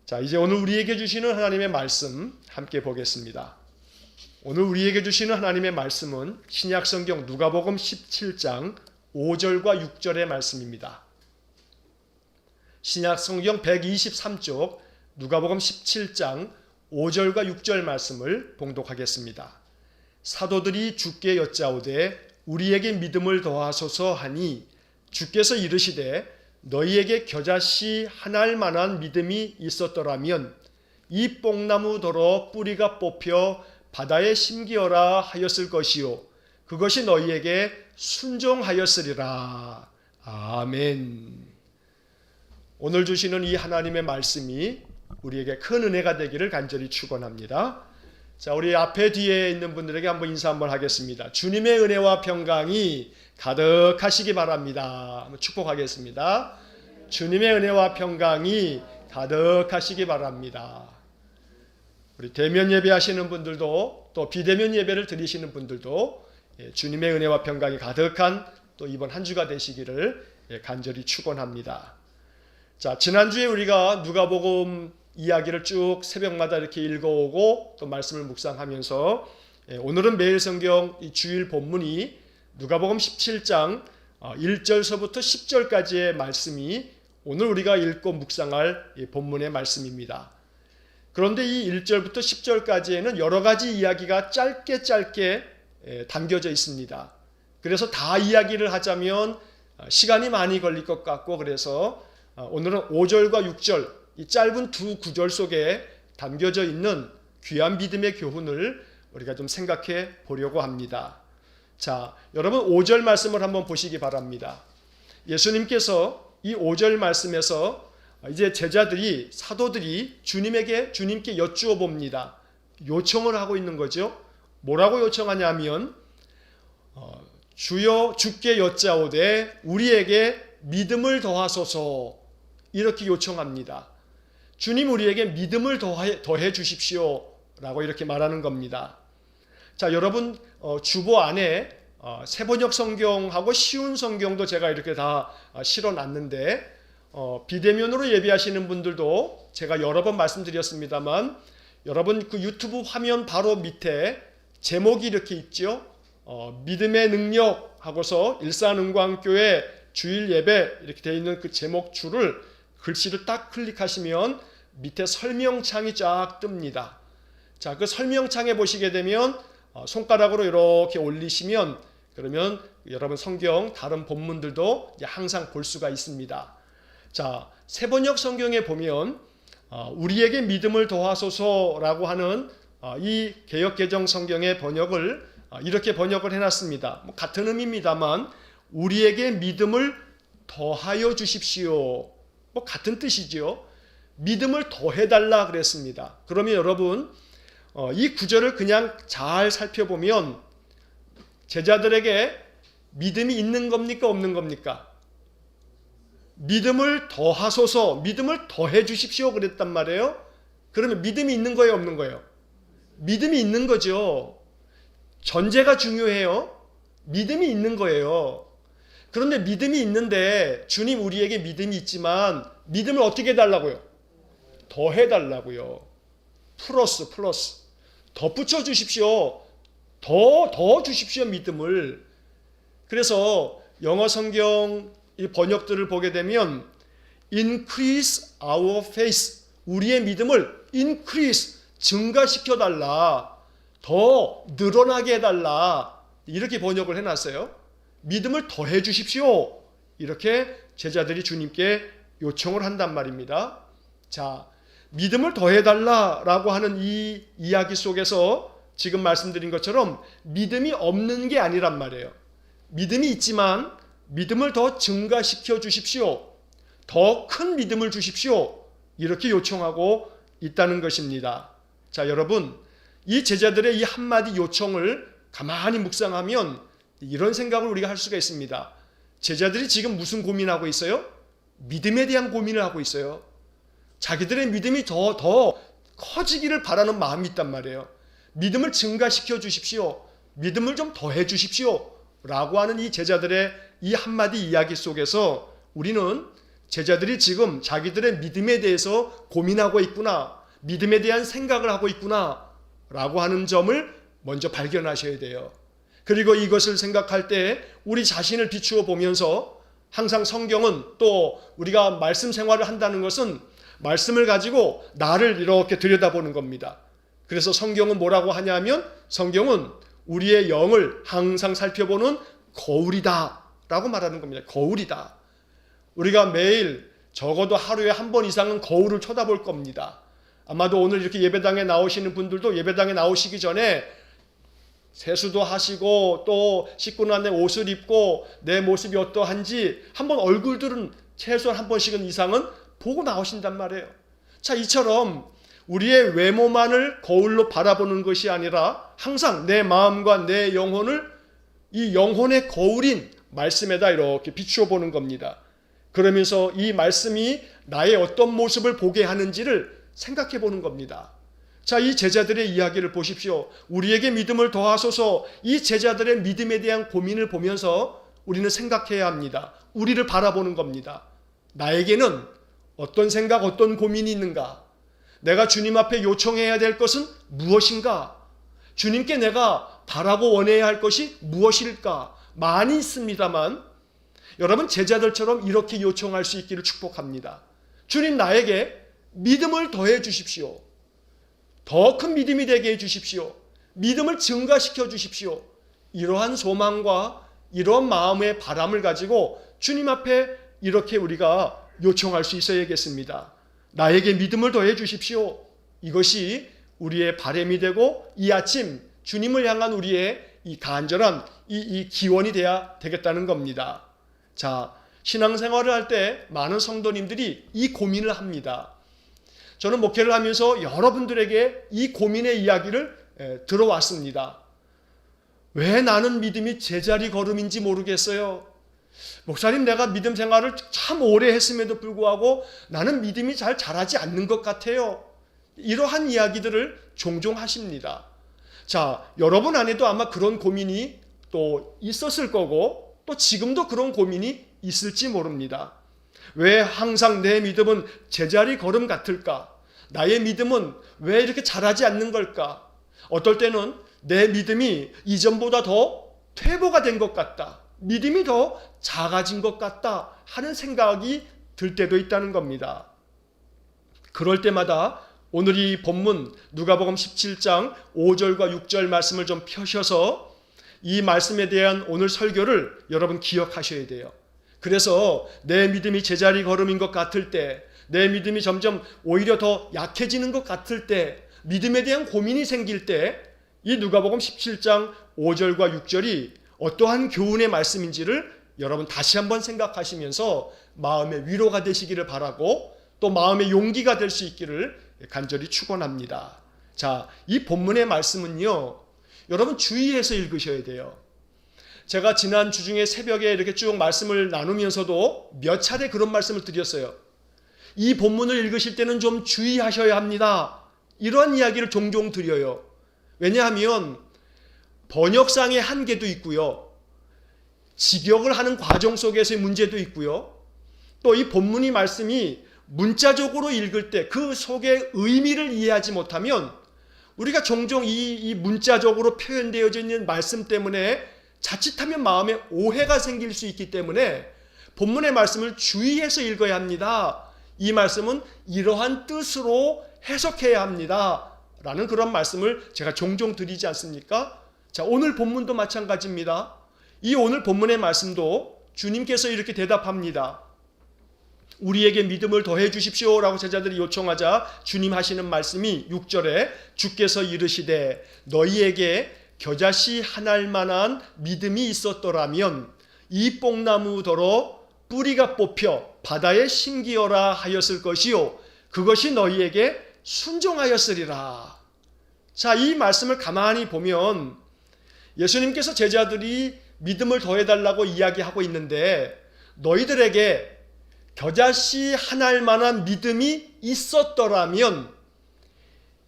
자, 이제 오늘 우리에게 주시는 하나님의 말씀 함께 보겠습니다. 오늘 우리에게 주시는 하나님의 말씀은 신약성경 누가복음 17장 5절과 6절의 말씀입니다. 신약성경 123쪽 누가복음 17장 5절과 6절 말씀을 봉독하겠습니다. 사도들이 주께 여짜오되 우리에게 믿음을 더하소서 하니 주께서 이르시되 너희에게 겨자씨 하나일 만한 믿음이 있었더라면 이 뽕나무더러 뿌리가 뽑혀 바다에 심기어라 하였을 것이요 그것이 너희에게 순종하였으리라. 아멘. 오늘 주시는 이 하나님의 말씀이 우리에게 큰 은혜가 되기를 간절히 축원합니다. 자, 우리 앞에 뒤에 있는 분들에게 한번 인사 한번 하겠습니다. 주님의 은혜와 평강이 가득하시기 바랍니다. 한번 축복하겠습니다. 주님의 은혜와 평강이 가득하시기 바랍니다. 우리 대면 예배하시는 분들도 또 비대면 예배를 드리시는 분들도 주님의 은혜와 평강이 가득한 또 이번 한 주가 되시기를 간절히 축원합니다. 자, 지난주에 우리가 누가복음 이야기를 쭉 새벽마다 이렇게 읽어오고 또 말씀을 묵상하면서 오늘은 매일 성경 이 주일 본문이 누가복음 17장 1절서부터 10절까지의 말씀이 오늘 우리가 읽고 묵상할 본문의 말씀입니다. 그런데 이 1절부터 10절까지에는 여러 가지 이야기가 짧게 담겨져 있습니다. 그래서 다 이야기를 하자면 시간이 많이 걸릴 것 같고 그래서 오늘은 5절과 6절 이 짧은 두 구절 속에 담겨져 있는 귀한 믿음의 교훈을 우리가 좀 생각해 보려고 합니다. 자, 여러분 5절 말씀을 한번 보시기 바랍니다. 예수님께서 이 5절 말씀에서 이제 제자들이 사도들이 주님께 여쭈어 봅니다. 요청을 하고 있는 거죠. 뭐라고 요청하냐면 주여 주께 여짜오되 우리에게 믿음을 더하소서 이렇게 요청합니다. 주님 우리에게 믿음을 더해 주십시오 라고 이렇게 말하는 겁니다. 자, 여러분 주보 안에 세번역 성경하고 쉬운 성경도 제가 이렇게 다 실어놨는데 비대면으로 예배하시는 분들도 제가 여러 번 말씀드렸습니다만 여러분 그 유튜브 화면 바로 밑에 제목이 이렇게 있죠. 믿음의 능력 하고서 일산은광교회 주일 예배 이렇게 되어 있는 그 제목 줄을 글씨를 딱 클릭하시면 밑에 설명창이 쫙 뜹니다. 자, 그 설명창에 보시게 되면 손가락으로 이렇게 올리시면 그러면 여러분 성경 다른 본문들도 항상 볼 수가 있습니다. 자, 세번역 성경에 보면 우리에게 믿음을 더하소서라고 하는 이 개역개정 성경의 번역을 이렇게 번역을 해놨습니다. 같은 의미입니다만 우리에게 믿음을 더하여 주십시오. 같은 뜻이죠. 믿음을 더해달라 그랬습니다. 그러면 여러분 이 구절을 그냥 잘 살펴보면 제자들에게 믿음이 있는 겁니까 없는 겁니까? 믿음을 더하소서, 믿음을 더해 주십시오 그랬단 말이에요. 그러면 믿음이 있는 거예요 없는 거예요? 믿음이 있는 거죠. 전제가 중요해요. 믿음이 있는 거예요. 그런데 믿음이 있는데 주님 우리에게 믿음이 있지만 믿음을 어떻게 해달라고요? 더해달라고요. 플러스 덧붙여 주십시오. 더 주십시오 믿음을. 그래서 영어 성경 이 번역들을 보게 되면 increase our faith 우리의 믿음을 increase 증가시켜 달라. 더 늘어나게 해달라. 이렇게 번역을 해놨어요. 믿음을 더해 주십시오. 이렇게 제자들이 주님께 요청을 한단 말입니다. 자, 믿음을 더해달라라고 하는 이 이야기 속에서 지금 말씀드린 것처럼 믿음이 없는 게 아니란 말이에요. 믿음이 있지만 믿음을 더 증가시켜 주십시오. 더 큰 믿음을 주십시오. 이렇게 요청하고 있다는 것입니다. 자, 여러분 이 제자들의 이 한마디 요청을 가만히 묵상하면 이런 생각을 우리가 할 수가 있습니다. 제자들이 지금 무슨 고민하고 있어요? 믿음에 대한 고민을 하고 있어요. 자기들의 믿음이 더 커지기를 바라는 마음이 있단 말이에요. 믿음을 증가시켜 주십시오. 믿음을 좀 더해 주십시오. 라고 하는 이 제자들의 이 한마디 이야기 속에서 우리는 제자들이 지금 자기들의 믿음에 대해서 고민하고 있구나, 믿음에 대한 생각을 하고 있구나 라고 하는 점을 먼저 발견하셔야 돼요. 그리고 이것을 생각할 때 우리 자신을 비추어 보면서 항상 성경은, 또 우리가 말씀 생활을 한다는 것은 말씀을 가지고 나를 이렇게 들여다보는 겁니다. 그래서 성경은 뭐라고 하냐면, 성경은 우리의 영을 항상 살펴보는 거울이다 라고 말하는 겁니다. 거울이다. 우리가 매일 적어도 하루에 한 번 이상은 거울을 쳐다볼 겁니다. 아마도 오늘 이렇게 예배당에 나오시는 분들도 예배당에 나오시기 전에 세수도 하시고 또 씻고 난 내 옷을 입고 내 모습이 어떠한지 한번 얼굴들은 최소한 한 번씩은 이상은 보고 나오신단 말이에요. 자, 이처럼 우리의 외모만을 거울로 바라보는 것이 아니라 항상 내 마음과 내 영혼을 이 영혼의 거울인 말씀에다 이렇게 비추어 보는 겁니다. 그러면서 이 말씀이 나의 어떤 모습을 보게 하는지를 생각해 보는 겁니다. 자, 이 제자들의 이야기를 보십시오. 우리에게 믿음을 더하소서. 이 제자들의 믿음에 대한 고민을 보면서 우리는 생각해야 합니다. 우리를 바라보는 겁니다. 나에게는 어떤 생각, 어떤 고민이 있는가? 내가 주님 앞에 요청해야 될 것은 무엇인가? 주님께 내가 바라고 원해야 할 것이 무엇일까? 많이 있습니다만 여러분, 제자들처럼 이렇게 요청할 수 있기를 축복합니다. 주님, 나에게 믿음을 더해 주십시오. 더 큰 믿음이 되게 해 주십시오. 믿음을 증가시켜 주십시오. 이러한 소망과 이러한 마음의 바람을 가지고 주님 앞에 이렇게 우리가 요청할 수 있어야겠습니다. 나에게 믿음을 더해 주십시오. 이것이 우리의 바람이 되고 이 아침 주님을 향한 우리의 이 간절한 이 기원이 돼야 되겠다는 겁니다. 자, 신앙생활을 할 때 많은 성도님들이 이 고민을 합니다. 저는 목회를 하면서 여러분들에게 이 고민의 이야기를 들어왔습니다. 왜 나는 믿음이 제자리 걸음인지 모르겠어요. 목사님, 내가 믿음 생활을 참 오래 했음에도 불구하고 나는 믿음이 잘 자라지 않는 것 같아요. 이러한 이야기들을 종종 하십니다. 자, 여러분 안에도 아마 그런 고민이 또 있었을 거고 또 지금도 그런 고민이 있을지 모릅니다. 왜 항상 내 믿음은 제자리 걸음 같을까? 나의 믿음은 왜 이렇게 자라지 않는 걸까? 어떨 때는 내 믿음이 이전보다 더 퇴보가 된 것 같다. 믿음이 더 작아진 것 같다 하는 생각이 들 때도 있다는 겁니다. 그럴 때마다 오늘 이 본문 누가복음 17장 5절과 6절 말씀을 좀 펴셔서 이 말씀에 대한 오늘 설교를 여러분 기억하셔야 돼요. 그래서 내 믿음이 제자리 걸음인 것 같을 때, 내 믿음이 점점 오히려 더 약해지는 것 같을 때, 믿음에 대한 고민이 생길 때 이 누가복음 17장 5절과 6절이 어떠한 교훈의 말씀인지를 여러분 다시 한번 생각하시면서 마음의 위로가 되시기를 바라고 또 마음의 용기가 될 수 있기를 간절히 축원합니다. 자, 이 본문의 말씀은요, 여러분 주의해서 읽으셔야 돼요. 제가 지난 주중에 새벽에 이렇게 쭉 말씀을 나누면서도 몇 차례 그런 말씀을 드렸어요. 이 본문을 읽으실 때는 좀 주의하셔야 합니다. 이러한 이야기를 종종 드려요. 왜냐하면 번역상의 한계도 있고요. 직역을 하는 과정 속에서의 문제도 있고요. 또 이 본문의 말씀이 문자적으로 읽을 때 그 속의 의미를 이해하지 못하면 우리가 종종 이 문자적으로 표현되어져 있는 말씀 때문에 자칫하면 마음에 오해가 생길 수 있기 때문에 본문의 말씀을 주의해서 읽어야 합니다. 이 말씀은 이러한 뜻으로 해석해야 합니다. 라는 그런 말씀을 제가 종종 드리지 않습니까? 자, 오늘 본문도 마찬가지입니다. 이 오늘 본문의 말씀도 주님께서 이렇게 대답합니다. 우리에게 믿음을 더해 주십시오 라고 제자들이 요청하자 주님 하시는 말씀이 6절에 주께서 이르시되 너희에게 겨자씨 하나일 만한 믿음이 있었더라면 이 뽕나무더러 뿌리가 뽑혀 바다에 심기어라 하였을 것이요 그것이 너희에게 순종하였으리라. 자, 이 말씀을 가만히 보면 예수님께서 제자들이 믿음을 더해달라고 이야기하고 있는데 너희들에게 겨자씨 하나일 만한 믿음이 있었더라면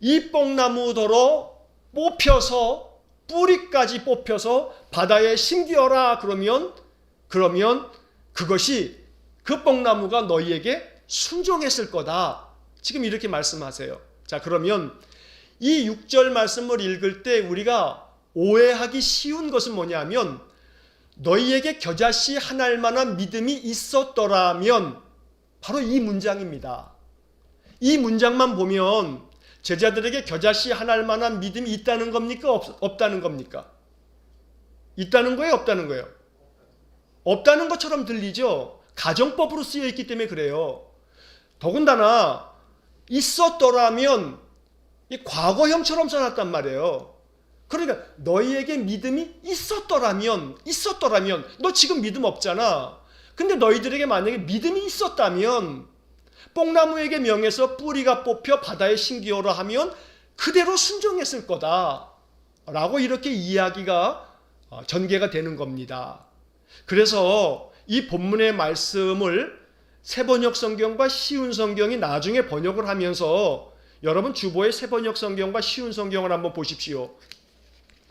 이 뽕나무더러 뽑혀서 뿌리까지 뽑혀서 바다에 심기어라 그러면 그것이 그 뽕나무가 너희에게 순종했을 거다. 지금 이렇게 말씀하세요. 자, 그러면 이 6절 말씀을 읽을 때 우리가 오해하기 쉬운 것은 뭐냐면 너희에게 겨자씨 한 알만한 믿음이 있었더라면 바로 이 문장입니다. 이 문장만 보면 제자들에게 겨자씨 한 알만한 믿음이 있다는 겁니까? 없다는 겁니까? 있다는 거예요? 없다는 거예요? 없다는 것처럼 들리죠? 가정법으로 쓰여 있기 때문에 그래요. 더군다나 있었더라면 이 과거형처럼 써놨단 말이에요. 그러니까 너희에게 믿음이 있었더라면 너 지금 믿음 없잖아. 근데 너희들에게 만약에 믿음이 있었다면 뽕나무에게 명해서 뿌리가 뽑혀 바다에 심기어라 하면 그대로 순종했을 거다 라고 이렇게 이야기가 전개가 되는 겁니다. 그래서 이 본문의 말씀을 새번역 성경과 쉬운 성경이 나중에 번역을 하면서 여러분 주보의 새번역 성경과 쉬운 성경을 한번 보십시오.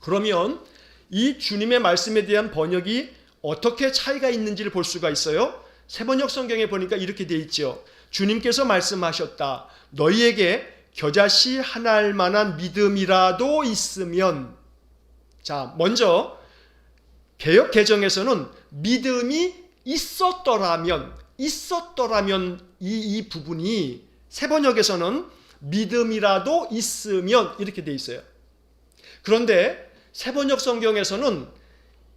그러면 이 주님의 말씀에 대한 번역이 어떻게 차이가 있는지를 볼 수가 있어요. 새번역 성경에 보니까 이렇게 돼 있죠. 주님께서 말씀하셨다. 너희에게 겨자씨 한 알만한 믿음이라도 있으면. 자, 먼저 개역 개정에서는 믿음이 있었더라면 이 부분이 새번역에서는 믿음이라도 있으면 이렇게 돼 있어요. 그런데 새번역 성경에서는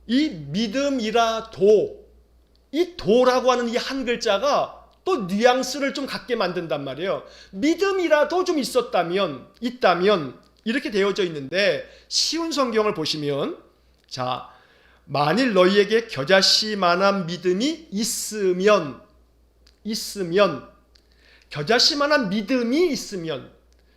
이 믿음이라도, 이 도라고 하는 이 한 글자가 또 뉘앙스를 좀 갖게 만든단 말이에요. 믿음이라도 좀 있다면 이렇게 되어져 있는데 쉬운 성경을 보시면 자, 만일 너희에게 겨자씨만한 믿음이 있으면 겨자씨만한 믿음이 있으면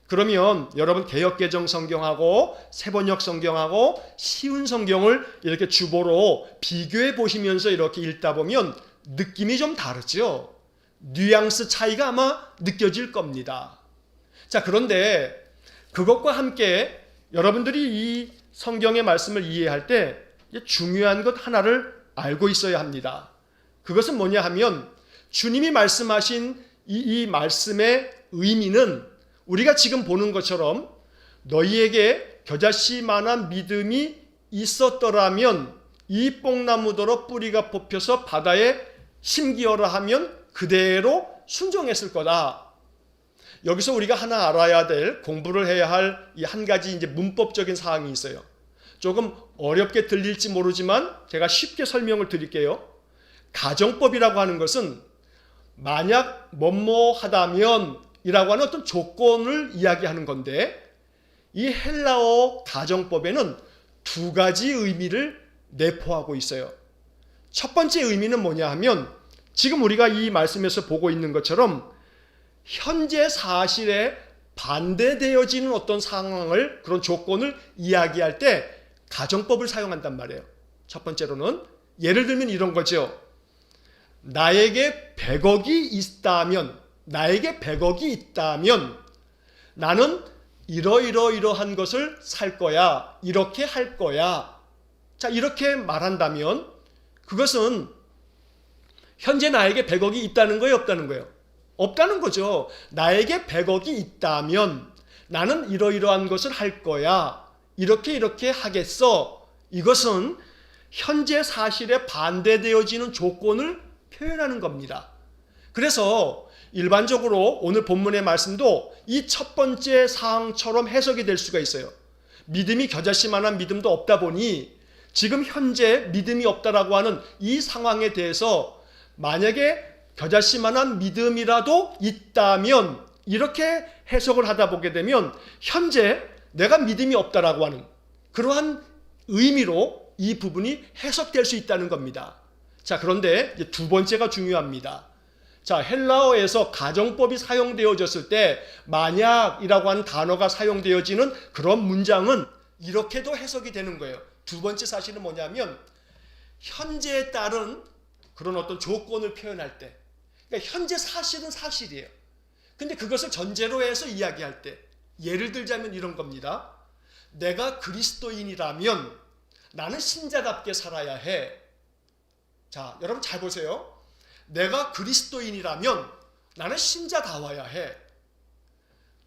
그러면 여러분 개역개정 성경하고 새번역 성경하고 쉬운 성경을 이렇게 주보로 비교해 보시면서 이렇게 읽다 보면 느낌이 좀 다르죠. 뉘앙스 차이가 아마 느껴질 겁니다. 자, 그런데 그것과 함께 여러분들이 이 성경의 말씀을 이해할 때 중요한 것 하나를 알고 있어야 합니다. 그것은 뭐냐 하면 주님이 말씀하신 이 말씀의 의미는 우리가 지금 보는 것처럼 너희에게 겨자씨만한 믿음이 있었더라면 이 뽕나무더러 뿌리가 뽑혀서 바다에 심기어라 하면 그대로 순종했을 거다. 여기서 우리가 하나 알아야 될, 공부를 해야 할 이 한 가지 이제 문법적인 사항이 있어요. 조금 어렵게 들릴지 모르지만 제가 쉽게 설명을 드릴게요. 가정법이라고 하는 것은 만약 뭐뭐 하다면 이라고 하는 어떤 조건을 이야기하는 건데 이 헬라어 가정법에는 두 가지 의미를 내포하고 있어요. 첫 번째 의미는 뭐냐 하면 지금 우리가 이 말씀에서 보고 있는 것처럼 현재 사실에 반대되어지는 어떤 상황을, 그런 조건을 이야기할 때 가정법을 사용한단 말이에요. 첫 번째로는 예를 들면 이런 거죠. 나에게 100억이 있다면 나는 이러한 것을 살 거야. 이렇게 할 거야. 자, 이렇게 말한다면 그것은 현재 나에게 100억이 있다는 거예요, 없다는 거예요? 없다는 거죠. 나에게 100억이 있다면 나는 이러한 것을 할 거야. 이렇게 하겠어. 이것은 현재 사실에 반대되어지는 조건을 표현하는 겁니다. 그래서 일반적으로 오늘 본문의 말씀도 이 첫 번째 사항처럼 해석이 될 수가 있어요. 믿음이 겨자씨만한 믿음도 없다 보니 지금 현재 믿음이 없다라고 하는 이 상황에 대해서 만약에 겨자씨만한 믿음이라도 있다면 이렇게 해석을 하다 보게 되면 현재 내가 믿음이 없다라고 하는 그러한 의미로 이 부분이 해석될 수 있다는 겁니다. 자, 그런데 이제 두 번째가 중요합니다. 자, 헬라어에서 가정법이 사용되어졌을 때 만약이라고 하는 단어가 사용되어지는 그런 문장은 이렇게도 해석이 되는 거예요. 두 번째 사실은 뭐냐면 현재에 따른 그런 어떤 조건을 표현할 때, 그러니까 현재 사실은 사실이에요. 근데 그것을 전제로 해서 이야기할 때 예를 들자면 이런 겁니다. 내가 그리스도인이라면 나는 신자답게 살아야 해. 자, 여러분 잘 보세요. 내가 그리스도인이라면 나는 신자다워야 해.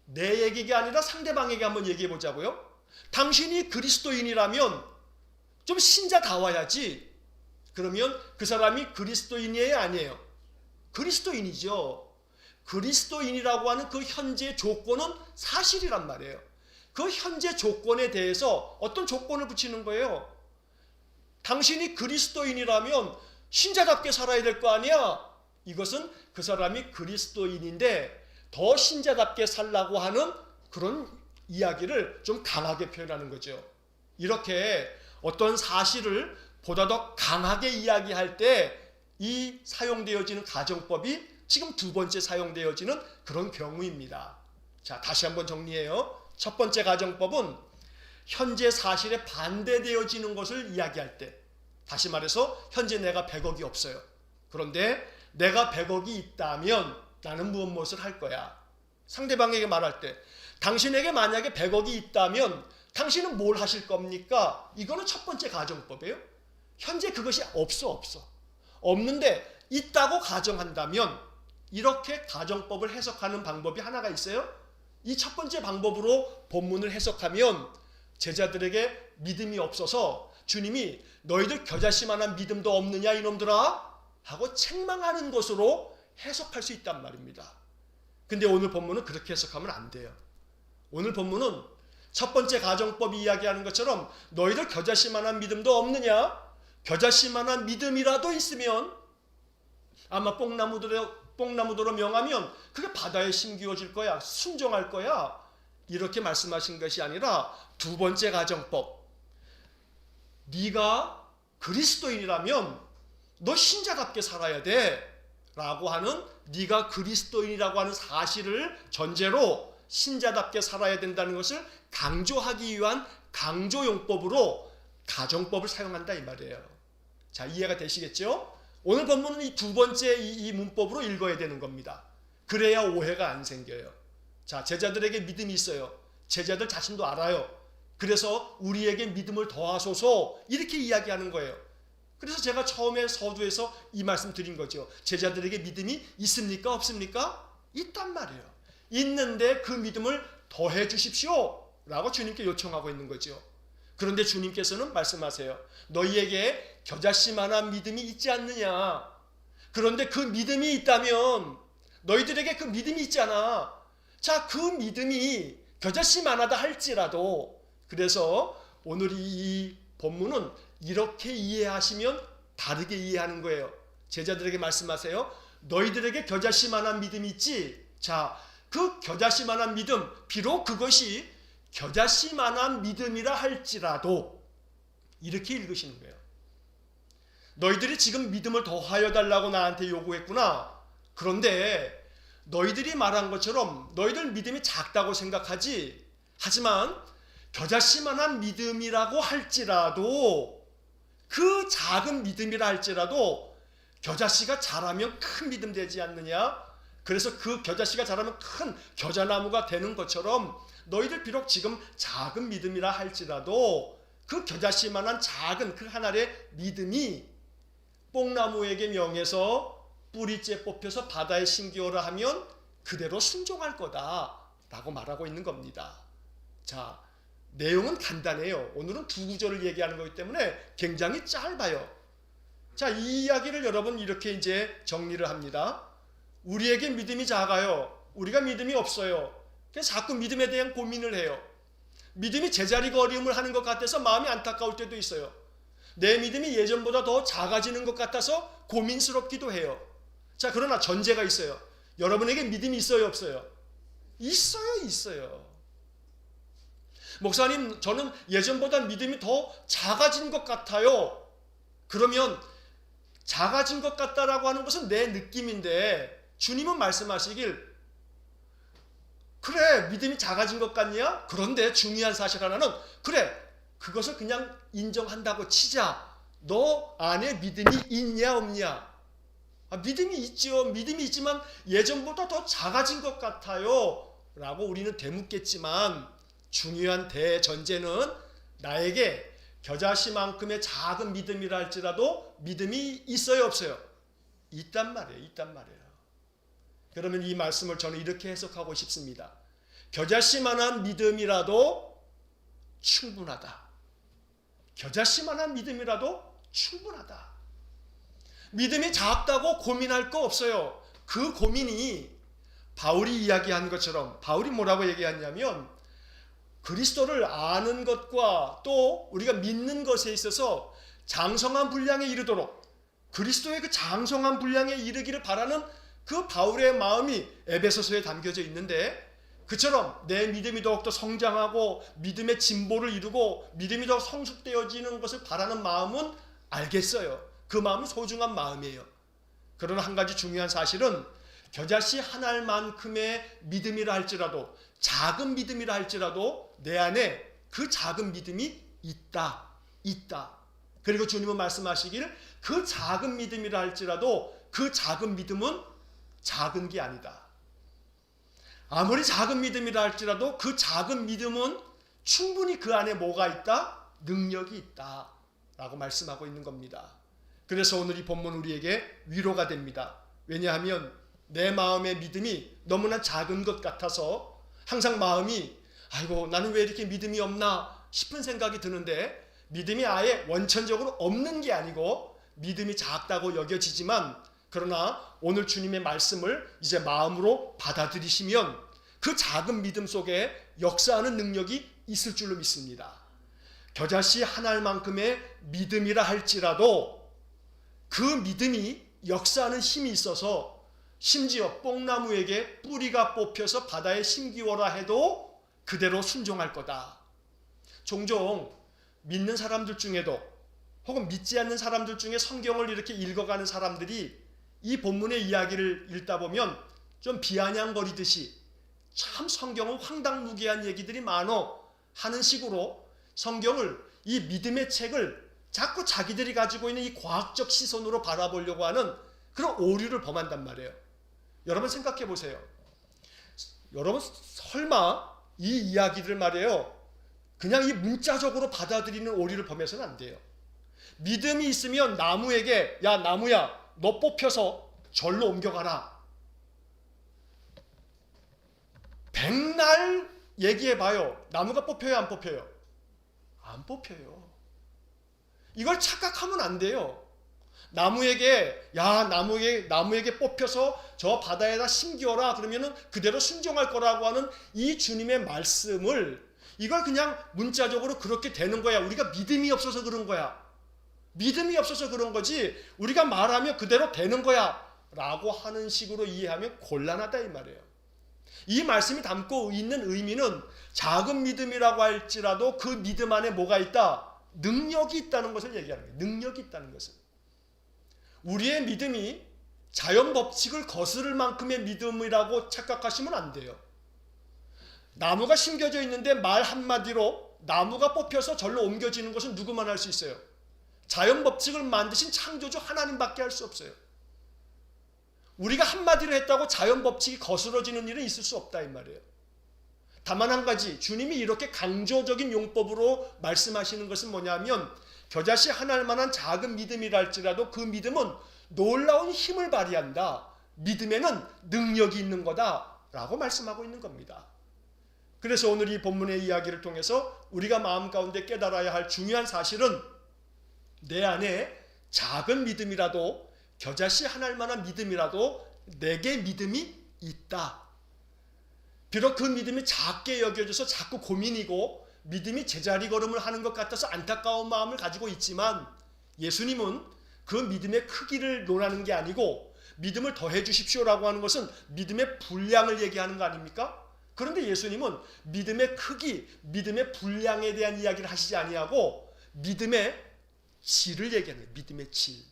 내 얘기가 아니라 상대방에게 한번 얘기해 보자고요. 당신이 그리스도인이라면 좀 신자다워야지. 그러면 그 사람이 그리스도인이에요, 아니에요? 그리스도인이죠. 그리스도인이라고 하는 그 현재 조건은 사실이란 말이에요. 그 현재 조건에 대해서 어떤 조건을 붙이는 거예요? 당신이 그리스도인이라면 신자답게 살아야 될 거 아니야? 이것은 그 사람이 그리스도인인데 더 신자답게 살라고 하는 그런 이야기를 좀 강하게 표현하는 거죠. 이렇게 어떤 사실을 보다 더 강하게 이야기할 때 이 사용되어지는 가정법이 지금 두 번째 사용되어지는 그런 경우입니다. 자, 다시 한번 정리해요. 첫 번째 가정법은 현재 사실에 반대되어지는 것을 이야기할 때, 다시 말해서 현재 내가 100억이 없어요. 그런데 내가 100억이 있다면 나는 무엇을 할 거야? 상대방에게 말할 때 당신에게 만약에 100억이 있다면 당신은 뭘 하실 겁니까? 이거는 첫 번째 가정법이에요. 현재 그것이 없어. 없는데 있다고 가정한다면 이렇게 가정법을 해석하는 방법이 하나가 있어요. 이 첫 번째 방법으로 본문을 해석하면 제자들에게 믿음이 없어서 주님이 너희들 겨자씨만한 믿음도 없느냐 이놈들아? 하고 책망하는 것으로 해석할 수 있단 말입니다. 근데 오늘 본문은 그렇게 해석하면 안 돼요. 오늘 본문은 첫 번째 가정법이 이야기하는 것처럼 너희들 겨자씨만한 믿음도 없느냐? 겨자씨만한 믿음이라도 있으면 아마 뽕나무도로 명하면 그게 바다에 심기워질 거야. 순종할 거야. 이렇게 말씀하신 것이 아니라 두 번째 가정법. 네가 그리스도인이라면 너 신자답게 살아야 돼. 라고 하는 네가 그리스도인이라고 하는 사실을 전제로 신자답게 살아야 된다는 것을 강조하기 위한 강조용법으로 가정법을 사용한다 이 말이에요. 자, 이해가 되시겠죠? 오늘 본문은 이 두 번째 이 문법으로 읽어야 되는 겁니다. 그래야 오해가 안 생겨요. 자, 제자들에게 믿음이 있어요. 제자들 자신도 알아요. 그래서 우리에게 믿음을 더하소서 이렇게 이야기하는 거예요. 그래서 제가 처음에 서두에서 이 말씀 드린 거죠. 제자들에게 믿음이 있습니까? 없습니까? 있단 말이에요. 있는데 그 믿음을 더해 주십시오 라고 주님께 요청하고 있는 거죠. 그런데 주님께서는 말씀하세요. 너희에게 겨자씨만한 믿음이 있지 않느냐. 그런데 그 믿음이 있다면 너희들에게 그 믿음이 있잖아. 자, 그 믿음이 겨자씨만하다 할지라도, 그래서 오늘 이 본문은 이렇게 이해하시면 다르게 이해하는 거예요. 제자들에게 말씀하세요. 너희들에게 겨자씨만한 믿음이 있지. 자, 그 겨자씨만한 믿음, 비록 그것이 겨자씨만한 믿음이라 할지라도 이렇게 읽으시는 거예요. 너희들이 지금 믿음을 더하여 달라고 나한테 요구했구나. 그런데 너희들이 말한 것처럼 너희들 믿음이 작다고 생각하지. 하지만 겨자씨만한 믿음이라고 할지라도, 그 작은 믿음이라 할지라도 겨자씨가 자라면 큰 믿음 되지 않느냐. 그래서 그 겨자씨가 자라면 큰 겨자나무가 되는 것처럼 너희들 비록 지금 작은 믿음이라 할지라도 그 겨자씨만한 작은 그 하나의 믿음이 뽕나무에게 명해서 뿌리째 뽑혀서 바다에 심기어라 하면 그대로 순종할 거다 라고 말하고 있는 겁니다. 자, 내용은 간단해요. 오늘은 두 구절을 얘기하는 거기 때문에 굉장히 짧아요. 자, 이 이야기를 여러분 이렇게 이제 정리를 합니다. 우리에게 믿음이 작아요. 우리가 믿음이 없어요. 그래서 자꾸 믿음에 대한 고민을 해요. 믿음이 제자리걸음을 하는 것 같아서 마음이 안타까울 때도 있어요. 내 믿음이 예전보다 더 작아지는 것 같아서 고민스럽기도 해요. 자, 그러나 전제가 있어요. 여러분에게 믿음이 있어요, 없어요? 있어요. 목사님, 저는 예전보다 믿음이 더 작아진 것 같아요. 그러면 작아진 것 같다라고 하는 것은 내 느낌인데 주님은 말씀하시길, 그래, 믿음이 작아진 것 같냐? 그런데 중요한 사실 하나는, 그래, 그것을 그냥 인정한다고 치자. 너 안에 믿음이 있냐 없냐? 믿음이 있죠. 믿음이 있지만 예전보다 더 작아진 것 같아요 라고 우리는 되묻겠지만, 중요한 대전제는 나에게 겨자씨만큼의 작은 믿음이라 할지라도 믿음이 있어요, 없어요? 있단 말이에요. 있단 말이에요. 그러면 이 말씀을 저는 이렇게 해석하고 싶습니다. 겨자씨만한 믿음이라도 충분하다. 겨자씨만한 믿음이라도 충분하다. 믿음이 작다고 고민할 거 없어요. 그 고민이 바울이 이야기한 것처럼, 바울이 뭐라고 얘기하냐면 그리스도를 아는 것과 또 우리가 믿는 것에 있어서 장성한 분량에 이르도록, 그리스도의 그 장성한 분량에 이르기를 바라는 그 바울의 마음이 에베소서에 담겨져 있는데, 그처럼 내 믿음이 더욱더 성장하고 믿음의 진보를 이루고 믿음이 더 성숙되어지는 것을 바라는 마음은 알겠어요. 그 마음은 소중한 마음이에요. 그러나 한 가지 중요한 사실은 겨자씨 한 알만큼의 믿음이라 할지라도, 작은 믿음이라 할지라도 내 안에 그 작은 믿음이 있다. 그리고 주님은 말씀하시길 그 작은 믿음이라 할지라도 그 작은 믿음은 작은 게 아니다. 아무리 작은 믿음이라 할지라도 그 작은 믿음은 충분히 그 안에 뭐가 있다? 능력이 있다. 라고 말씀하고 있는 겁니다. 그래서 오늘 이 본문 우리에게 위로가 됩니다. 왜냐하면 내 마음의 믿음이 너무나 작은 것 같아서 항상 마음이 아이고 나는 왜 이렇게 믿음이 없나 싶은 생각이 드는데, 믿음이 아예 원천적으로 없는 게 아니고 믿음이 작다고 여겨지지만, 그러나 오늘 주님의 말씀을 이제 마음으로 받아들이시면 그 작은 믿음 속에 역사하는 능력이 있을 줄로 믿습니다. 겨자씨 한 알만큼의 믿음이라 할지라도 그 믿음이 역사하는 힘이 있어서 심지어 뽕나무에게 뿌리가 뽑혀서 바다에 심기워라 해도 그대로 순종할 거다. 종종 믿는 사람들 중에도 혹은 믿지 않는 사람들 중에 성경을 이렇게 읽어가는 사람들이 이 본문의 이야기를 읽다 보면 좀 비아냥거리듯이 참 성경은 황당무계한 얘기들이 많어 하는 식으로 성경을, 이 믿음의 책을 자꾸 자기들이 가지고 있는 이 과학적 시선으로 바라보려고 하는 그런 오류를 범한단 말이에요. 여러분 생각해 보세요. 여러분 설마 이 이야기들 말이에요 그냥 이 문자적으로 받아들이는 오류를 범해서는 안 돼요. 믿음이 있으면 나무에게 야 나무야 너 뽑혀서 절로 옮겨가라. 백날 얘기해봐요. 나무가 뽑혀요 안 뽑혀요? 안 뽑혀요. 이걸 착각하면 안 돼요. 나무에게 뽑혀서 저 바다에다 심기어라 그러면은 그대로 순종할 거라고 하는 이 주님의 말씀을, 이걸 그냥 문자적으로 그렇게 되는 거야. 우리가 믿음이 없어서 그런 거야. 믿음이 없어서 그런 거지 우리가 말하면 그대로 되는 거야 라고 하는 식으로 이해하면 곤란하다 이 말이에요. 이 말씀이 담고 있는 의미는 작은 믿음이라고 할지라도 그 믿음 안에 뭐가 있다? 능력이 있다는 것을 얘기하는 거예요. 능력이 있다는 것을. 우리의 믿음이 자연 법칙을 거스를 만큼의 믿음이라고 착각하시면 안 돼요. 나무가 심겨져 있는데 말 한마디로 나무가 뽑혀서 절로 옮겨지는 것은 누구만 할 수 있어요? 자연 법칙을 만드신 창조주 하나님밖에 할 수 없어요. 우리가 한마디로 했다고 자연 법칙이 거스러지는 일은 있을 수 없다 이 말이에요. 다만 한 가지, 주님이 이렇게 강조적인 용법으로 말씀하시는 것은 뭐냐면 겨자씨 한 알만한 작은 믿음이라 할지라도 그 믿음은 놀라운 힘을 발휘한다. 믿음에는 능력이 있는 거다 라고 말씀하고 있는 겁니다. 그래서 오늘 이 본문의 이야기를 통해서 우리가 마음 가운데 깨달아야 할 중요한 사실은 내 안에 작은 믿음이라도, 겨자씨 한 알만한 믿음이라도 내게 믿음이 있다. 비록 그 믿음이 작게 여겨져서 자꾸 고민이고 믿음이 제자리 걸음을 하는 것 같아서 안타까운 마음을 가지고 있지만, 예수님은 그 믿음의 크기를 논하는 게 아니고 믿음을 더해 주십시오라고 하는 것은 믿음의 분량을 얘기하는 거 아닙니까? 그런데 예수님은 믿음의 크기, 믿음의 분량에 대한 이야기를 하시지 아니하고 믿음의 질을 얘기하는 거예요. 믿음의 질.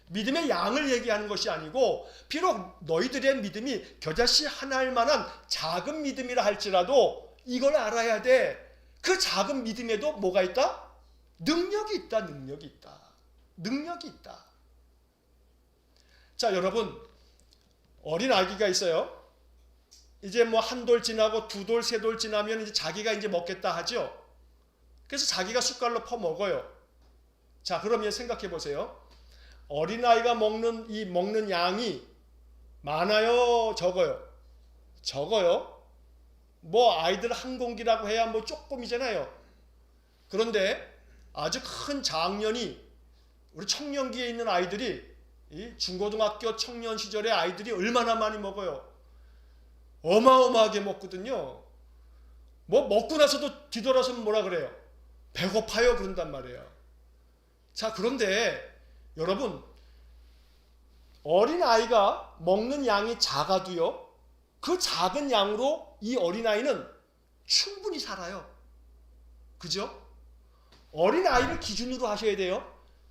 믿음의 양을 얘기하는 것이 아니고, 비록 너희들의 믿음이 겨자씨 한 알만한 작은 믿음이라 할지라도 이걸 알아야 돼. 그 작은 믿음에도 뭐가 있다? 능력이 있다. 능력이 있다. 능력이 있다. 자, 여러분, 어린 아기가 있어요. 이제 뭐 한 돌 지나고 두 돌, 세 돌 지나면 이제 자기가 이제 먹겠다 하죠. 그래서 자기가 숟갈로 퍼 먹어요. 자, 그러면 생각해 보세요. 어린아이가 먹는 양이 많아요, 적어요? 적어요. 뭐 아이들 한 공기라고 해야 뭐 조금이잖아요. 그런데 아주 큰 장년이, 우리 청년기에 있는 아이들이, 이 중고등학교 청년 시절의 아이들이 얼마나 많이 먹어요? 어마어마하게 먹거든요. 뭐 먹고 나서도 뒤돌아서면 뭐라 그래요? 배고파요 그런단 말이에요. 자, 그런데 여러분, 어린아이가 먹는 양이 작아도요, 그 작은 양으로 이 어린아이는 충분히 살아요. 그죠? 어린아이를 기준으로 하셔야 돼요.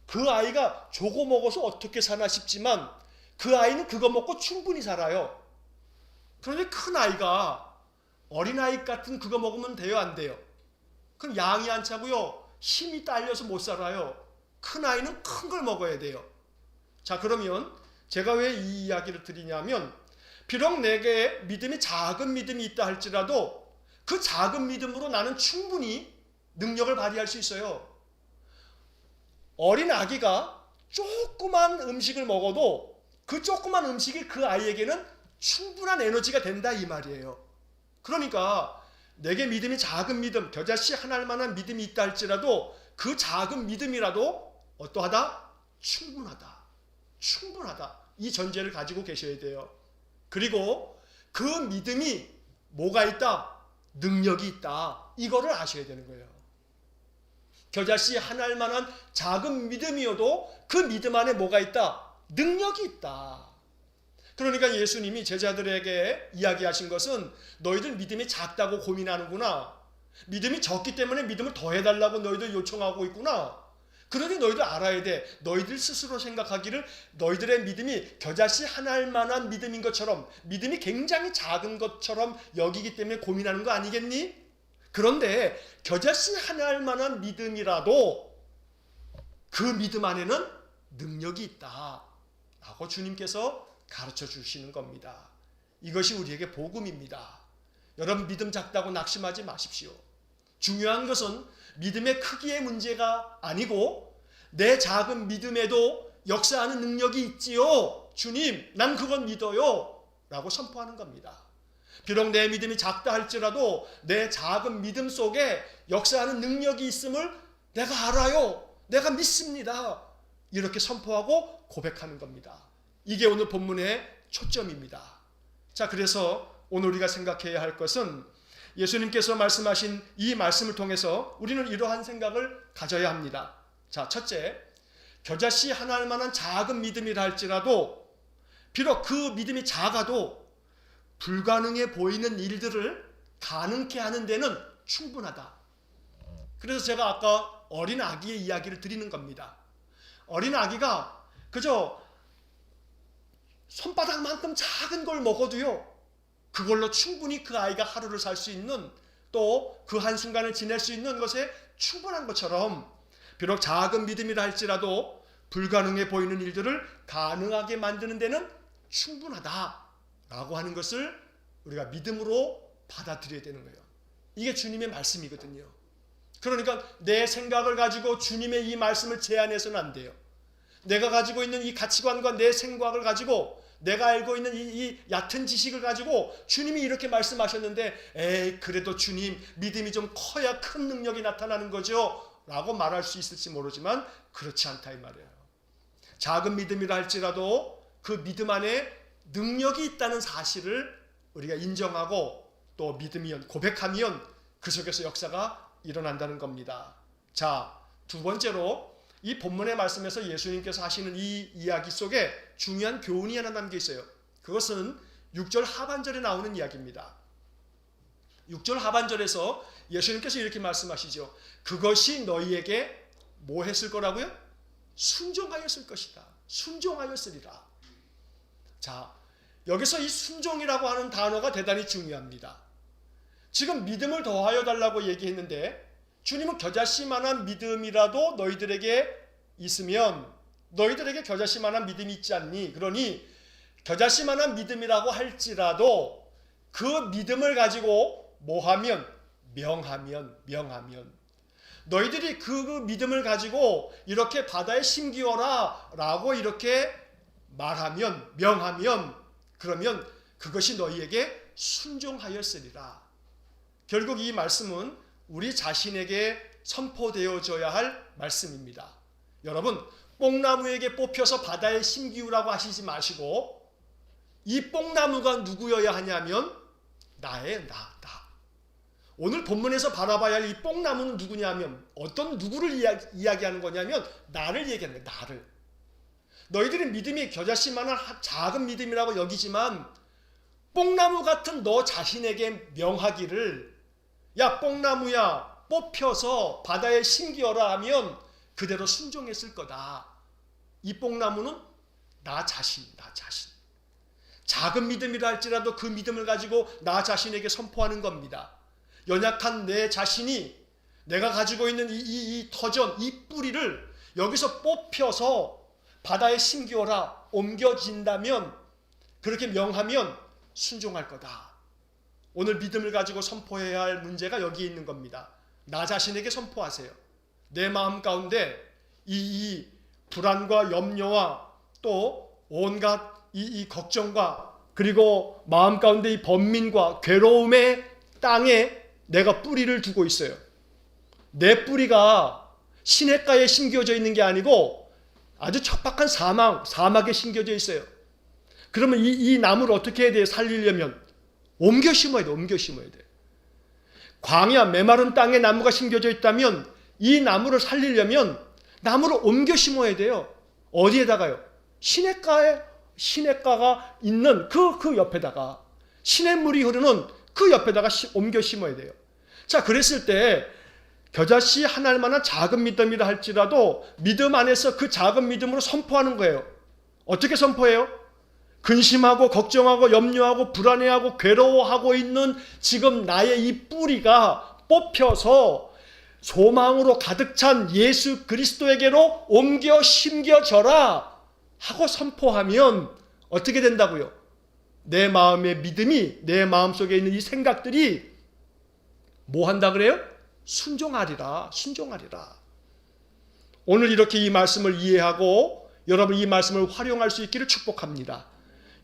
그 아이가 저거 먹어서 어떻게 사나 싶지만 그 아이는 그거 먹고 충분히 살아요. 그런데 큰 아이가 어린아이 같은 그거 먹으면 돼요, 안 돼요? 그럼 양이 안 차고요, 힘이 딸려서 못 살아요. 큰 아이는 큰 걸 먹어야 돼요. 자, 그러면 제가 왜 이 이야기를 드리냐면, 비록 내게 믿음이 작은 믿음이 있다 할지라도 그 작은 믿음으로 나는 충분히 능력을 발휘할 수 있어요. 어린 아기가 조그만 음식을 먹어도 그 조그만 음식이 그 아이에게는 충분한 에너지가 된다 이 말이에요. 그러니까 내게 믿음이 작은 믿음, 겨자씨 하나일 만한 믿음이 있다 할지라도 그 작은 믿음이라도 어떠하다? 충분하다. 충분하다. 이 전제를 가지고 계셔야 돼요. 그리고 그 믿음이 뭐가 있다? 능력이 있다. 이거를 아셔야 되는 거예요. 겨자씨 하나일 만한 작은 믿음이어도 그 믿음 안에 뭐가 있다? 능력이 있다. 그러니까 예수님이 제자들에게 이야기하신 것은, 너희들 믿음이 작다고 고민하는구나. 믿음이 적기 때문에 믿음을 더해달라고 너희들 요청하고 있구나. 그러니 너희들 알아야 돼. 너희들 스스로 생각하기를 너희들의 믿음이 겨자씨 하나일 만한 믿음인 것처럼, 믿음이 굉장히 작은 것처럼 여기기 때문에 고민하는 거 아니겠니? 그런데 겨자씨 하나일 만한 믿음이라도 그 믿음 안에는 능력이 있다 라고 주님께서 가르쳐 주시는 겁니다. 이것이 우리에게 복음입니다. 여러분, 믿음 작다고 낙심하지 마십시오. 중요한 것은 믿음의 크기의 문제가 아니고 내 작은 믿음에도 역사하는 능력이 있지요. 주님, 난 그건 믿어요 라고 선포하는 겁니다. 비록 내 믿음이 작다 할지라도 내 작은 믿음 속에 역사하는 능력이 있음을 내가 알아요. 내가 믿습니다. 이렇게 선포하고 고백하는 겁니다. 이게 오늘 본문의 초점입니다. 자, 그래서 오늘 우리가 생각해야 할 것은, 예수님께서 말씀하신 이 말씀을 통해서 우리는 이러한 생각을 가져야 합니다. 자, 첫째, 겨자씨 하나일 만한 작은 믿음이라 할지라도 비록 그 믿음이 작아도 불가능해 보이는 일들을 가능케 하는 데는 충분하다. 그래서 제가 아까 어린 아기의 이야기를 드리는 겁니다. 어린 아기가 그저 손바닥만큼 작은 걸 먹어도요, 그걸로 충분히 그 아이가 하루를 살 수 있는, 또 그 한순간을 지낼 수 있는 것에 충분한 것처럼, 비록 작은 믿음이라 할지라도 불가능해 보이는 일들을 가능하게 만드는 데는 충분하다라고 하는 것을 우리가 믿음으로 받아들여야 되는 거예요. 이게 주님의 말씀이거든요. 그러니까 내 생각을 가지고 주님의 이 말씀을 제한해서는 안 돼요. 내가 가지고 있는 이 가치관과 내 생각을 가지고, 내가 알고 있는 이 얕은 지식을 가지고 주님이 이렇게 말씀하셨는데, 에이, 그래도 주님, 믿음이 좀 커야 큰 능력이 나타나는 거죠 라고 말할 수 있을지 모르지만 그렇지 않다 이 말이에요. 작은 믿음이라 할지라도 그 믿음 안에 능력이 있다는 사실을 우리가 인정하고 또 믿으면, 고백하면 그 속에서 역사가 일어난다는 겁니다. 자, 두 번째로 이 본문의 말씀에서 예수님께서 하시는 이 이야기 속에 중요한 교훈이 하나 담겨 있어요. 그것은 6절 하반절에 나오는 이야기입니다. 6절 하반절에서 예수님께서 이렇게 말씀하시죠. 그것이 너희에게 뭐 했을 거라고요? 순종하였을 것이다. 순종하였으리라. 자, 여기서 이 순종이라고 하는 단어가 대단히 중요합니다. 지금 믿음을 더하여 달라고 얘기했는데, 주님은 겨자씨만한 믿음이라도 너희들에게 있으면, 너희들에게 겨자씨만한 믿음이 있지 않니? 그러니 겨자씨만한 믿음이라고 할지라도 그 믿음을 가지고 뭐하면? 명하면 너희들이 그 믿음을 가지고 이렇게 바다에 심기어라 라고 이렇게 말하면, 명하면, 그러면 그것이 너희에게 순종하였으리라. 결국 이 말씀은 우리 자신에게 선포되어져야 할 말씀입니다. 여러분, 뽕나무에게 뽑혀서 바다에 심기우라고 하시지 마시고, 이 뽕나무가 누구여야 하냐면 나. 오늘 본문에서 바라봐야 할 이 뽕나무는 누구냐면, 어떤 누구를 이야기하는 거냐면 나를 얘기하는 거예요. 나를. 너희들은 믿음이 겨자씨만한 작은 믿음이라고 여기지만 뽕나무 같은 너 자신에게 명하기를, 야 뽕나무야, 뽑혀서 바다에 심기어라 하면 그대로 순종했을 거다. 이 뽕나무는 나 자신. 작은 믿음이라 할지라도 그 믿음을 가지고 나 자신에게 선포하는 겁니다. 연약한 내 자신이 내가 가지고 있는 이 터전, 이 뿌리를 여기서 뽑혀서 바다에 심기어라 옮겨진다면, 그렇게 명하면 순종할 거다. 오늘 믿음을 가지고 선포해야 할 문제가 여기에 있는 겁니다. 나 자신에게 선포하세요. 내 마음 가운데 이 불안과 염려와 또 온갖 이 걱정과, 그리고 마음 가운데 이 번민과 괴로움의 땅에 내가 뿌리를 두고 있어요. 내 뿌리가 시냇가에 심겨져 있는 게 아니고 아주 척박한 사막에 심겨져 있어요. 그러면 이 나무를 어떻게 해야 돼요? 살리려면 옮겨 심어야 돼. 광야 메마른 땅에 나무가 심겨져 있다면 이 나무를 살리려면 나무를 옮겨 심어야 돼요. 어디에다가요? 시냇가가 있는 그 옆에다가, 시냇물이 흐르는 그 옆에다가 옮겨 심어야 돼요. 자, 그랬을 때 겨자씨 한 알만한 작은 믿음이라 할지라도 믿음 안에서 그 작은 믿음으로 선포하는 거예요. 어떻게 선포해요? 근심하고 걱정하고 염려하고 불안해하고 괴로워하고 있는 지금 나의 이 뿌리가 뽑혀서 소망으로 가득 찬 예수 그리스도에게로 옮겨 심겨져라 하고 선포하면 어떻게 된다고요? 내 마음의 믿음이, 내 마음속에 있는 이 생각들이 뭐 한다 그래요? 순종하리라. 오늘 이렇게 이 말씀을 이해하고 여러분 이 말씀을 활용할 수 있기를 축복합니다.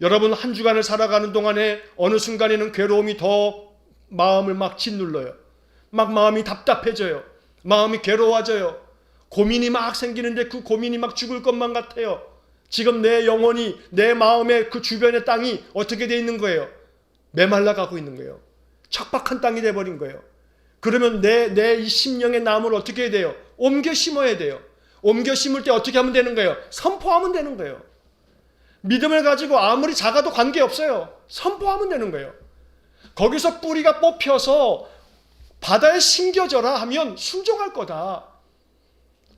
여러분 한 주간을 살아가는 동안에 어느 순간에는 괴로움이 더 마음을 막 짓눌러요. 막 마음이 답답해져요. 마음이 괴로워져요. 고민이 막 생기는데 그 고민이 막 죽을 것만 같아요. 지금 내 영혼이, 내 마음의 그 주변의 땅이 어떻게 돼 있는 거예요? 메말라 가고 있는 거예요. 척박한 땅이 돼버린 거예요. 그러면 내 이 심령의 나무를 어떻게 해야 돼요? 옮겨 심어야 돼요. 옮겨 심을 때 어떻게 하면 되는 거예요? 선포하면 되는 거예요. 믿음을 가지고 아무리 작아도 관계없어요. 선포하면 되는 거예요. 거기서 뿌리가 뽑혀서 바다에 심겨져라 하면 순종할 거다.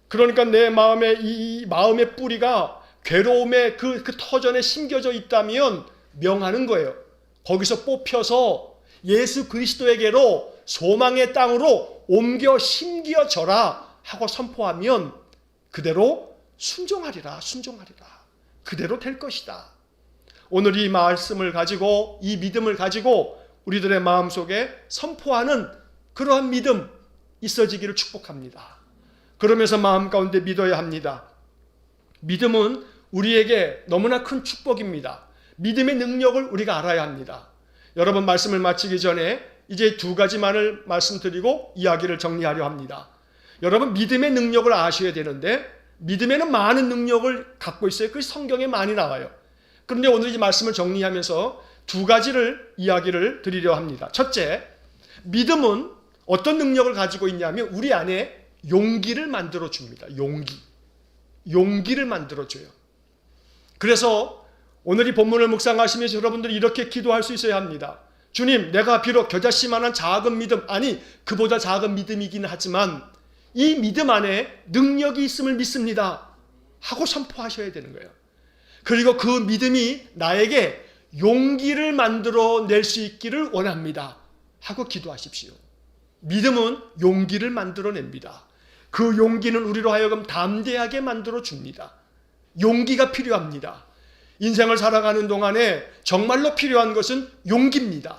그러니까 내 마음에 이 마음의 뿌리가 괴로움의 그 터전에 심겨져 있다면 명하는 거예요. 거기서 뽑혀서 예수 그리스도에게로 소망의 땅으로 옮겨 심겨져라 하고 선포하면 그대로 순종하리라. 그대로 될 것이다. 오늘 이 말씀을 가지고, 이 믿음을 가지고 우리들의 마음속에 선포하는 그러한 믿음 있어지기를 축복합니다. 그러면서 마음 가운데 믿어야 합니다. 믿음은 우리에게 너무나 큰 축복입니다. 믿음의 능력을 우리가 알아야 합니다. 여러분, 말씀을 마치기 전에 이제 두 가지만을 말씀드리고 이야기를 정리하려 합니다. 여러분, 믿음의 능력을 아셔야 되는데 믿음에는 많은 능력을 갖고 있어요. 그 성경에 많이 나와요. 그런데 오늘 이 말씀을 정리하면서 두 가지를 이야기를 드리려 합니다. 첫째, 믿음은 어떤 능력을 가지고 있냐면 우리 안에 용기를 만들어 줍니다. 용기를 만들어 줘요. 그래서 오늘 이 본문을 묵상하시면서 여러분들이 이렇게 기도할 수 있어야 합니다. 주님, 내가 비록 겨자씨만한 작은 믿음, 아니 그보다 작은 믿음이긴 하지만 이 믿음 안에 능력이 있음을 믿습니다 하고 선포하셔야 되는 거예요. 그리고 그 믿음이 나에게 용기를 만들어낼 수 있기를 원합니다 하고 기도하십시오. 믿음은 용기를 만들어냅니다. 그 용기는 우리로 하여금 담대하게 만들어줍니다. 용기가 필요합니다. 인생을 살아가는 동안에 정말로 필요한 것은 용기입니다.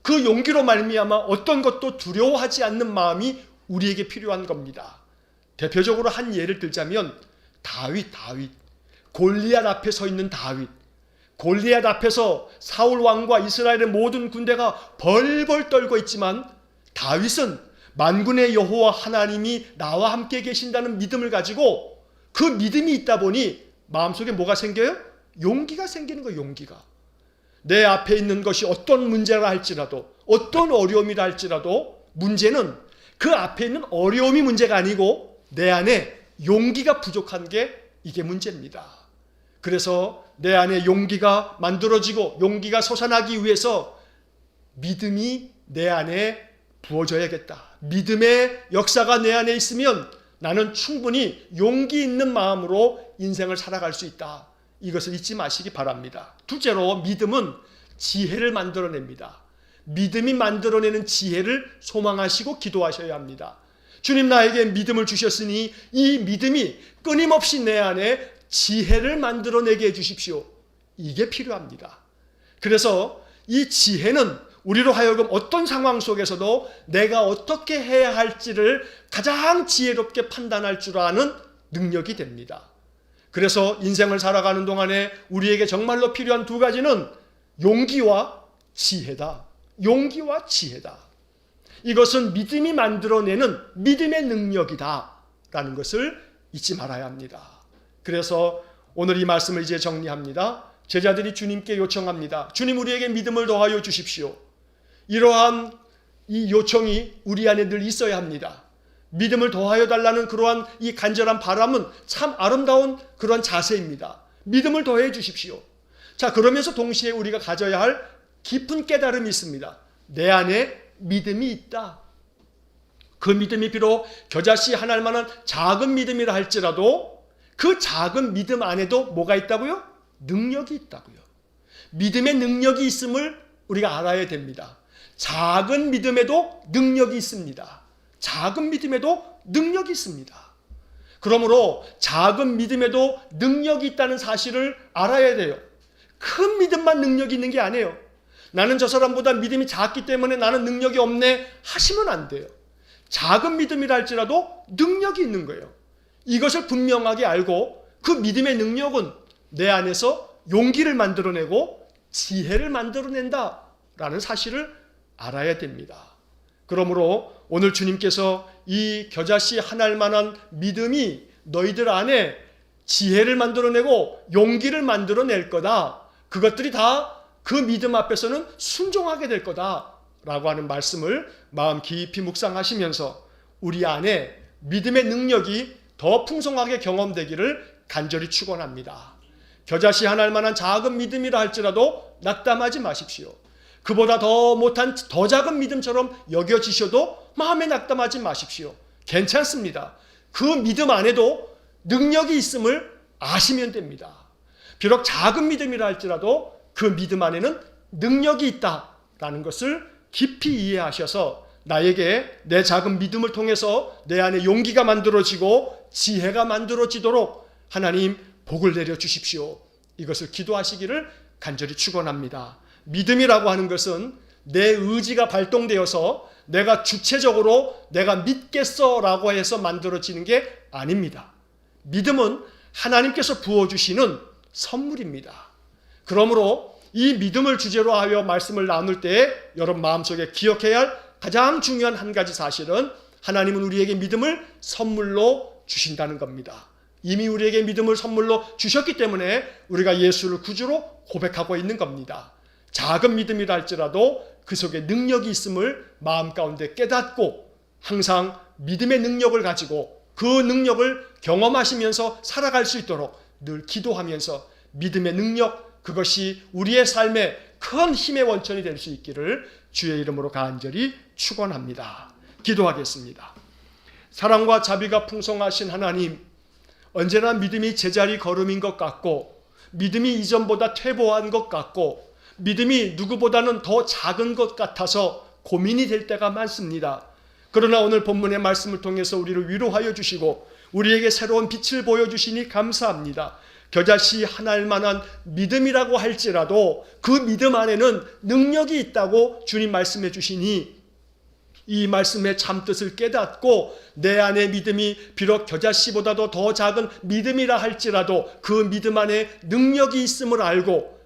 그 용기로 말미암아 어떤 것도 두려워하지 않는 마음이 우리에게 필요한 겁니다. 대표적으로 한 예를 들자면 다윗. 골리앗 앞에 서 있는 다윗. 골리앗 앞에서 사울 왕과 이스라엘의 모든 군대가 벌벌 떨고 있지만 다윗은 만군의 여호와 하나님이 나와 함께 계신다는 믿음을 가지고 그 믿음이 있다 보니 마음속에 뭐가 생겨요? 용기가 생기는 거예요. 용기가. 내 앞에 있는 것이 어떤 문제라 할지라도, 어떤 어려움이라 할지라도 문제는 그 앞에 있는 어려움이 문제가 아니고 내 안에 용기가 부족한 게 이게 문제입니다. 그래서 내 안에 용기가 만들어지고 용기가 솟아나기 위해서 믿음이 내 안에 부어져야겠다. 믿음의 역사가 내 안에 있으면 나는 충분히 용기 있는 마음으로 인생을 살아갈 수 있다. 이것을 잊지 마시기 바랍니다. 둘째로 믿음은 지혜를 만들어냅니다. 믿음이 만들어내는 지혜를 소망하시고 기도하셔야 합니다. 주님, 나에게 믿음을 주셨으니 이 믿음이 끊임없이 내 안에 지혜를 만들어내게 해주십시오. 이게 필요합니다. 그래서 이 지혜는 우리로 하여금 어떤 상황 속에서도 내가 어떻게 해야 할지를 가장 지혜롭게 판단할 줄 아는 능력이 됩니다. 그래서 인생을 살아가는 동안에 우리에게 정말로 필요한 두 가지는 용기와 지혜다. 용기와 지혜다. 이것은 믿음이 만들어내는 믿음의 능력이다 라는 것을 잊지 말아야 합니다. 그래서 오늘 이 말씀을 이제 정리합니다. 제자들이 주님께 요청합니다. 주님, 우리에게 믿음을 더하여 주십시오. 이러한 이 요청이 우리 안에 늘 있어야 합니다. 믿음을 더하여 달라는 그러한 이 간절한 바람은 참 아름다운 그런 자세입니다. 믿음을 더해 주십시오. 자, 그러면서 동시에 우리가 가져야 할 깊은 깨달음이 있습니다. 내 안에 믿음이 있다. 그 믿음이 비록 겨자씨 하나만한 작은 믿음이라 할지라도 그 작은 믿음 안에도 뭐가 있다고요? 능력이 있다고요. 믿음의 능력이 있음을 우리가 알아야 됩니다. 작은 믿음에도 능력이 있습니다. 작은 믿음에도 능력이 있습니다. 그러므로 작은 믿음에도 능력이 있다는 사실을 알아야 돼요. 큰 믿음만 능력이 있는 게 아니에요. 나는 저 사람보다 믿음이 작기 때문에 나는 능력이 없네 하시면 안 돼요. 작은 믿음이라 할지라도 능력이 있는 거예요. 이것을 분명하게 알고 그 믿음의 능력은 내 안에서 용기를 만들어내고 지혜를 만들어낸다라는 사실을 알아야 됩니다. 그러므로 오늘 주님께서 이 겨자씨 하나만한 믿음이 너희들 안에 지혜를 만들어내고 용기를 만들어낼 거다. 그것들이 다 그 믿음 앞에서는 순종하게 될 거다라고 하는 말씀을 마음 깊이 묵상하시면서 우리 안에 믿음의 능력이 더 풍성하게 경험되기를 간절히 축원합니다. 겨자씨 하나만한 작은 믿음이라 할지라도 낙담하지 마십시오. 그보다 더 못한 더 작은 믿음처럼 여겨지셔도 마음에 낙담하지 마십시오. 괜찮습니다. 그 믿음 안에도 능력이 있음을 아시면 됩니다. 비록 작은 믿음이라 할지라도 그 믿음 안에는 능력이 있다라는 것을 깊이 이해하셔서 나에게 내 작은 믿음을 통해서 내 안에 용기가 만들어지고 지혜가 만들어지도록 하나님 복을 내려 주십시오. 이것을 기도하시기를 간절히 축원합니다. 믿음이라고 하는 것은 내 의지가 발동되어서 내가 주체적으로 내가 믿겠어라고 해서 만들어지는 게 아닙니다. 믿음은 하나님께서 부어주시는 선물입니다. 그러므로 이 믿음을 주제로 하여 말씀을 나눌 때 여러분 마음속에 기억해야 할 가장 중요한 한 가지 사실은 하나님은 우리에게 믿음을 선물로 주신다는 겁니다. 이미 우리에게 믿음을 선물로 주셨기 때문에 우리가 예수를 구주로 고백하고 있는 겁니다. 작은 믿음이라 할지라도 그 속에 능력이 있음을 마음 가운데 깨닫고 항상 믿음의 능력을 가지고 그 능력을 경험하시면서 살아갈 수 있도록 늘 기도하면서 믿음의 능력, 그것이 우리의 삶의 큰 힘의 원천이 될 수 있기를 주의 이름으로 간절히 축원합니다. 기도하겠습니다. 사랑과 자비가 풍성하신 하나님, 언제나 믿음이 제자리 걸음인 것 같고 믿음이 이전보다 퇴보한 것 같고 믿음이 누구보다는 더 작은 것 같아서 고민이 될 때가 많습니다. 그러나 오늘 본문의 말씀을 통해서 우리를 위로하여 주시고 우리에게 새로운 빛을 보여주시니 감사합니다. 겨자씨 하나만한 믿음이라고 할지라도 그 믿음 안에는 능력이 있다고 주님 말씀해 주시니 이 말씀의 참뜻을 깨닫고 내 안의 믿음이 비록 겨자씨보다도 더 작은 믿음이라 할지라도 그 믿음 안에 능력이 있음을 알고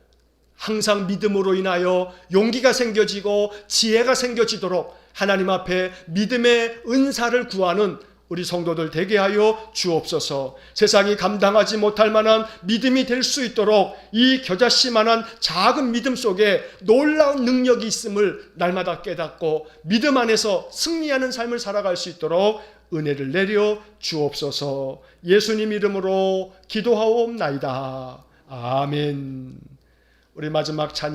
항상 믿음으로 인하여 용기가 생겨지고 지혜가 생겨지도록 하나님 앞에 믿음의 은사를 구하는 우리 성도들 되게 하여 주옵소서. 세상이 감당하지 못할 만한 믿음이 될 수 있도록 이 겨자씨만한 작은 믿음 속에 놀라운 능력이 있음을 날마다 깨닫고 믿음 안에서 승리하는 삶을 살아갈 수 있도록 은혜를 내려 주옵소서. 예수님 이름으로 기도하옵나이다. 아멘. 우리 마지막 찬양